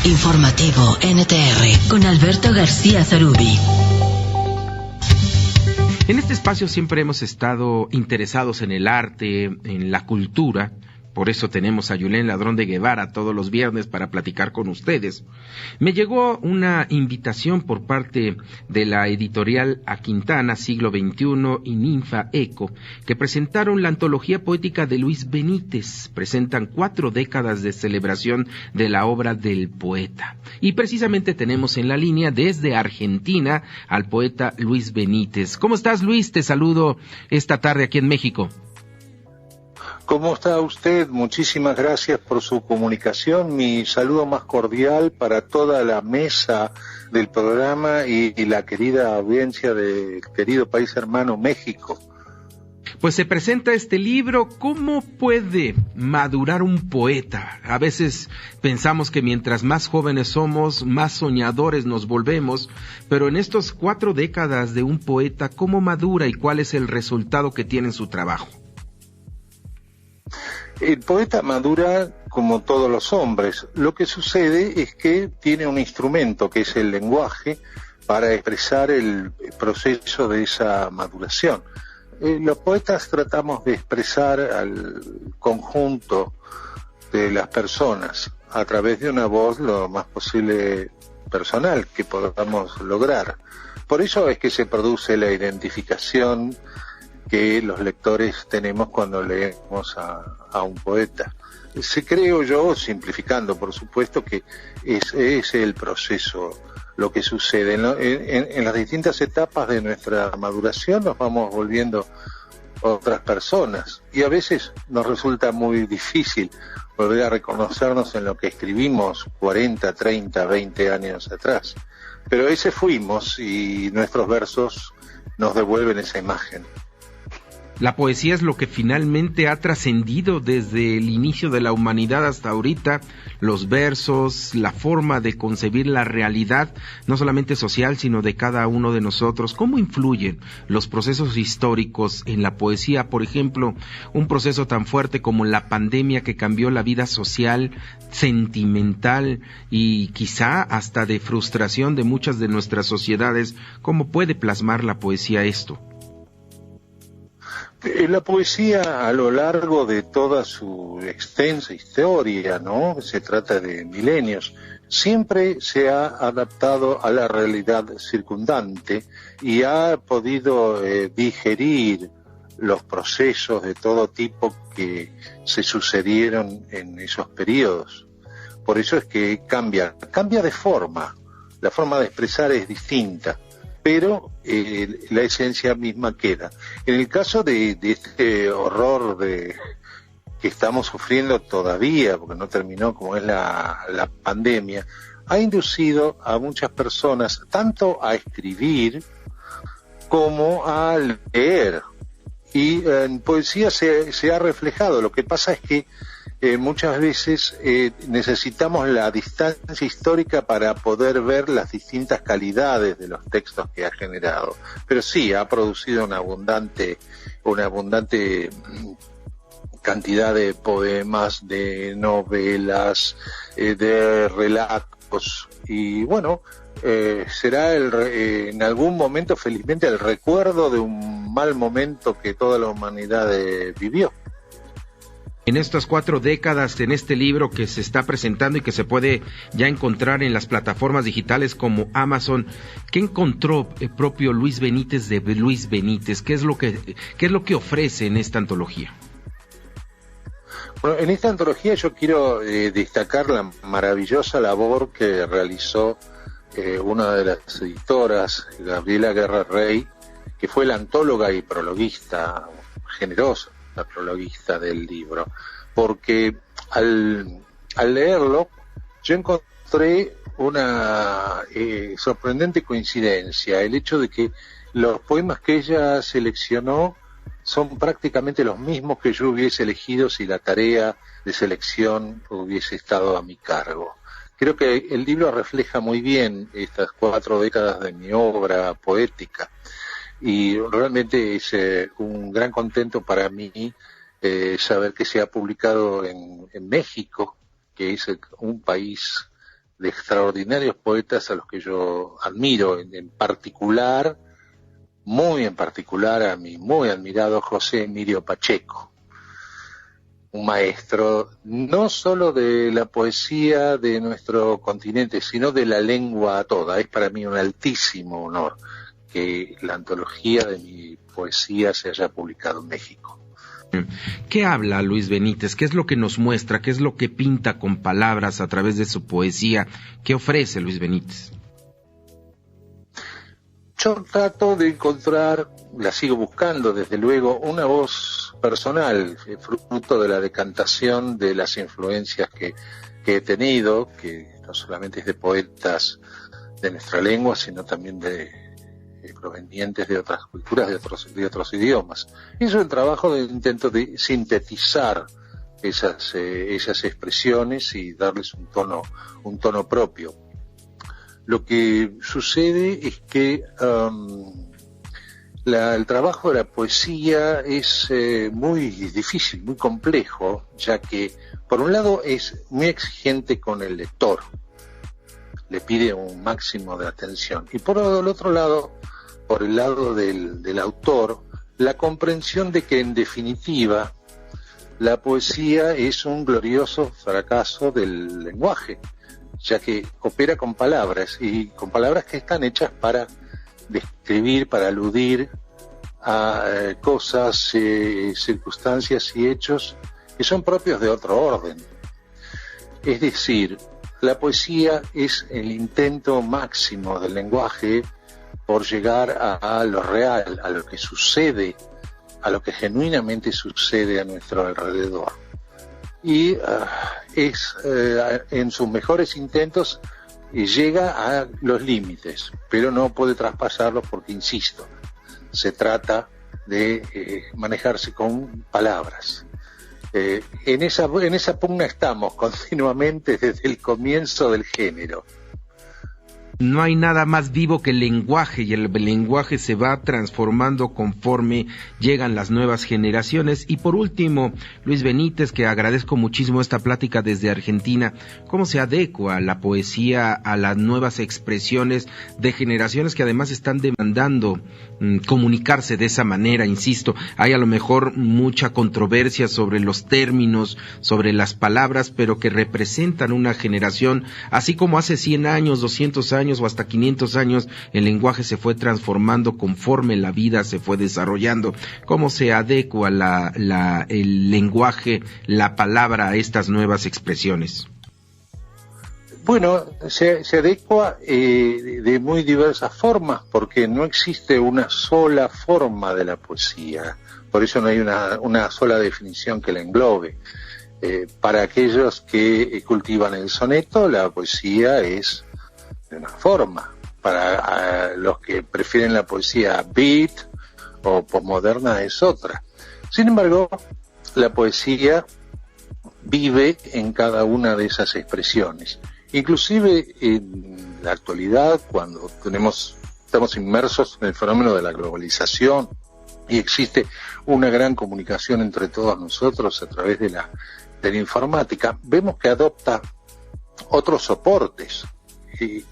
Informativo NTR con Alberto García Zarubi. En este espacio siempre hemos estado interesados en el arte, en la cultura. Por eso tenemos a Yulén Ladrón de Guevara todos los viernes para platicar con ustedes. Me llegó una invitación por parte de la editorial A Quintana, Siglo XXI y Ninfa Eco, que presentaron la antología poética de Luis Benítez. Presentan 4 décadas de celebración de la obra del poeta. Y precisamente tenemos en la línea desde Argentina al poeta Luis Benítez. ¿Cómo estás, Luis? Te saludo esta tarde aquí en México. ¿Cómo está usted? Muchísimas gracias por su comunicación. Mi saludo más cordial para toda la mesa del programa y la querida audiencia del querido país hermano México. Pues se presenta este libro. ¿Cómo puede madurar un poeta? A veces pensamos que mientras más jóvenes somos, más soñadores nos volvemos, pero en estos 4 décadas de un poeta, ¿cómo madura y cuál es el resultado que tiene en su trabajo? El poeta madura como todos los hombres. Lo que sucede es que tiene un instrumento que es el lenguaje para expresar el proceso de esa maduración. Los poetas tratamos de expresar al conjunto de las personas a través de una voz lo más posible personal que podamos lograr. Por eso es que se produce la identificación que los lectores tenemos cuando leemos a un poeta. Creo yo, simplificando por supuesto, que es el proceso lo que sucede. En las distintas etapas de nuestra maduración nos vamos volviendo otras personas y a veces nos resulta muy difícil volver a reconocernos en lo que escribimos 40, 30, 20 años atrás. Pero ese fuimos y nuestros versos nos devuelven esa imagen. La poesía es lo que finalmente ha trascendido desde el inicio de la humanidad hasta ahorita, los versos, la forma de concebir la realidad, no solamente social, sino de cada uno de nosotros. ¿Cómo influyen los procesos históricos en la poesía? Por ejemplo, un proceso tan fuerte como la pandemia que cambió la vida social, sentimental y quizá hasta de frustración de muchas de nuestras sociedades. ¿Cómo puede plasmar la poesía esto? La poesía a lo largo de toda su extensa historia, ¿no? Se trata de milenios, siempre se ha adaptado a la realidad circundante y ha podido digerir los procesos de todo tipo que se sucedieron en esos periodos. Por eso es que cambia de forma, la forma de expresar es distinta, pero la esencia misma queda. En el caso de este horror que estamos sufriendo todavía, porque no terminó, como es la pandemia, ha inducido a muchas personas tanto a escribir como a leer. Y en poesía se ha reflejado. Lo que pasa es que muchas veces necesitamos la distancia histórica para poder ver las distintas calidades de los textos que ha generado. Pero sí, ha producido una abundante cantidad de poemas, de novelas, de relatos. Y bueno, será en algún momento, felizmente, el recuerdo de un mal momento que toda la humanidad vivió. En estas 4 décadas, en este libro que se está presentando y que se puede ya encontrar en las plataformas digitales como Amazon, ¿qué encontró el propio Luis Benítez de Luis Benítez? ¿Qué es lo que ofrece en esta antología? Bueno, en esta antología yo quiero destacar la maravillosa labor que realizó una de las editoras, Gabriela Guerra Rey, que fue la antóloga y prologuista generosa, la prologuista del libro, porque al leerlo yo encontré una sorprendente coincidencia, el hecho de que los poemas que ella seleccionó son prácticamente los mismos que yo hubiese elegido si la tarea de selección hubiese estado a mi cargo. Creo que el libro refleja muy bien estas 4 décadas de mi obra poética. Y realmente es un gran contento para mí saber que se ha publicado en México, que es un país de extraordinarios poetas a los que yo admiro, en particular, muy en particular, a mi muy admirado José Emilio Pacheco, un maestro no solo de la poesía de nuestro continente, sino de la lengua toda. Es para mí un altísimo honor que la antología de mi poesía se haya publicado en México. ¿Qué habla Luis Benítez? ¿Qué es lo que nos muestra? ¿Qué es lo que pinta con palabras a través de su poesía? ¿Qué ofrece Luis Benítez? Yo trato de encontrar, la sigo buscando desde luego, una voz personal, fruto de la decantación de las influencias que he tenido, que no solamente es de poetas de nuestra lengua, sino también provenientes de otras culturas, de otros idiomas. Eso es el trabajo de intento de sintetizar esas expresiones y darles un tono propio. Lo que sucede es que el trabajo de la poesía es muy difícil, muy complejo, ya que por un lado es muy exigente con el lector, le pide un máximo de atención, y por el otro lado, por el lado del autor, la comprensión de que en definitiva la poesía es un glorioso fracaso del lenguaje, ya que opera con palabras, y con palabras que están hechas para describir, para aludir a cosas, circunstancias y hechos que son propios de otro orden. Es decir, la poesía es el intento máximo del lenguaje por llegar a lo real, a lo que sucede, a lo que genuinamente sucede a nuestro alrededor. Y en sus mejores intentos llega a los límites, pero no puede traspasarlos porque, insisto, se trata de manejarse con palabras. En esa pugna estamos continuamente desde el comienzo del género. No hay nada más vivo que el lenguaje, y el lenguaje se va transformando conforme llegan las nuevas generaciones. Y por último, Luis Benítez, que agradezco muchísimo esta plática desde Argentina, ¿cómo se adecua la poesía a las nuevas expresiones de generaciones que además están demandando comunicarse de esa manera? Insisto, hay a lo mejor mucha controversia sobre los términos, sobre las palabras, pero que representan una generación, así como hace 100 años, 200 años o hasta 500 años, el lenguaje se fue transformando conforme la vida se fue desarrollando. ¿Cómo se adecua el lenguaje, la palabra a estas nuevas expresiones? Bueno, se adecua de muy diversas formas, porque no existe una sola forma de la poesía. Por eso no hay una sola definición que la englobe. Para aquellos que cultivan el soneto, la poesía es de una forma. Para los que prefieren la poesía beat o posmoderna es otra. Sin embargo, la poesía vive en cada una de esas expresiones. Inclusive en la actualidad, cuando estamos inmersos en el fenómeno de la globalización y existe una gran comunicación entre todos nosotros a través de la informática, vemos que adopta otros soportes.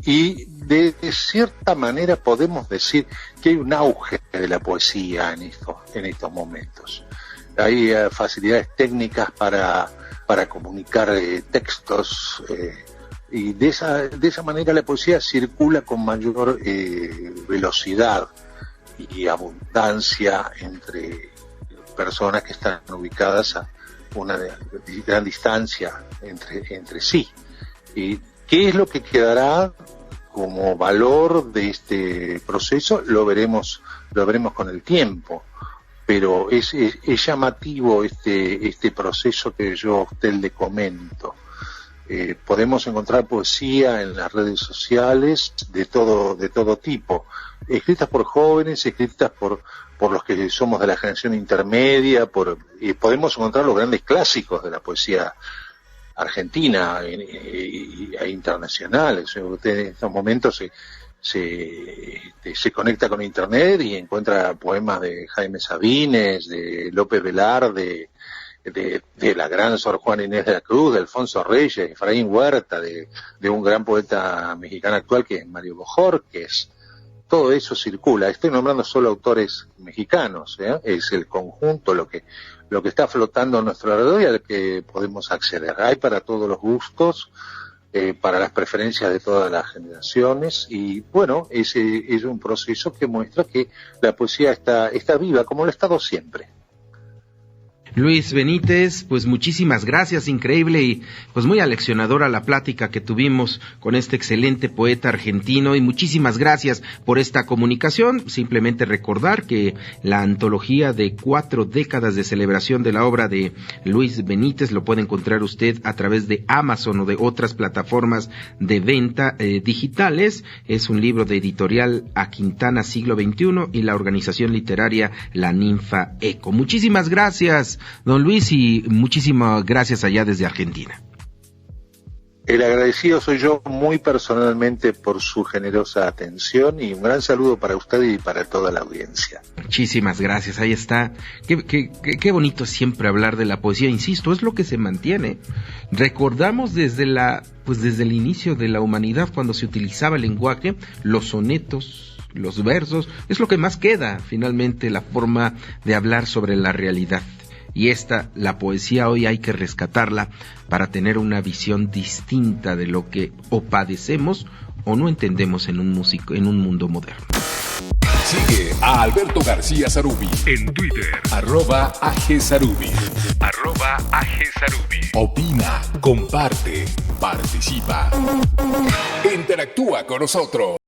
Y de cierta manera podemos decir que hay un auge de la poesía en estos momentos. Hay facilidades técnicas para comunicar textos, y de esa manera la poesía circula con mayor velocidad y abundancia entre personas que están ubicadas a una gran distancia entre sí. Y ¿qué es lo que quedará como valor de este proceso? Lo veremos con el tiempo, pero es llamativo este proceso que yo a usted le comento. Podemos encontrar poesía en las redes sociales de todo tipo, escritas por jóvenes, escritas por los que somos de la generación intermedia, y podemos encontrar los grandes clásicos de la poesía argentina e internacionales. Usted en estos momentos se conecta con internet y encuentra poemas de Jaime Sabines, de López Velarde, de la gran Sor Juana Inés de la Cruz, de Alfonso Reyes, de Efraín Huerta, de un gran poeta mexicano actual que es Mario Bojorquez. Todo eso circula. Estoy nombrando solo autores mexicanos, es el conjunto lo que está flotando a nuestro alrededor y al que podemos acceder. Hay para todos los gustos, para las preferencias de todas las generaciones, y bueno, ese es un proceso que muestra que la poesía está viva, como lo ha estado siempre. Luis Benítez, pues muchísimas gracias, increíble y pues muy aleccionadora la plática que tuvimos con este excelente poeta argentino, y muchísimas gracias por esta comunicación. Simplemente recordar que la antología de 4 décadas de celebración de la obra de Luis Benítez lo puede encontrar usted a través de Amazon o de otras plataformas de venta digitales. Es un libro de editorial A Quintana Siglo XXI y la organización literaria La Ninfa Eco. Muchísimas gracias, don Luis, y muchísimas gracias allá desde Argentina. El agradecido soy yo muy personalmente por su generosa atención, y un gran saludo para usted y para toda la audiencia. Muchísimas gracias, ahí está. Qué bonito siempre hablar de la poesía, insisto, es lo que se mantiene. Recordamos desde el inicio de la humanidad, cuando se utilizaba el lenguaje, los sonetos, los versos, es lo que más queda, finalmente, la forma de hablar sobre la realidad. Y la poesía hoy hay que rescatarla para tener una visión distinta de lo que o padecemos o no entendemos en un mundo moderno. Sigue a Alberto García Zarubi en Twitter, @AGZarubi. Opina, comparte, participa. Interactúa con nosotros.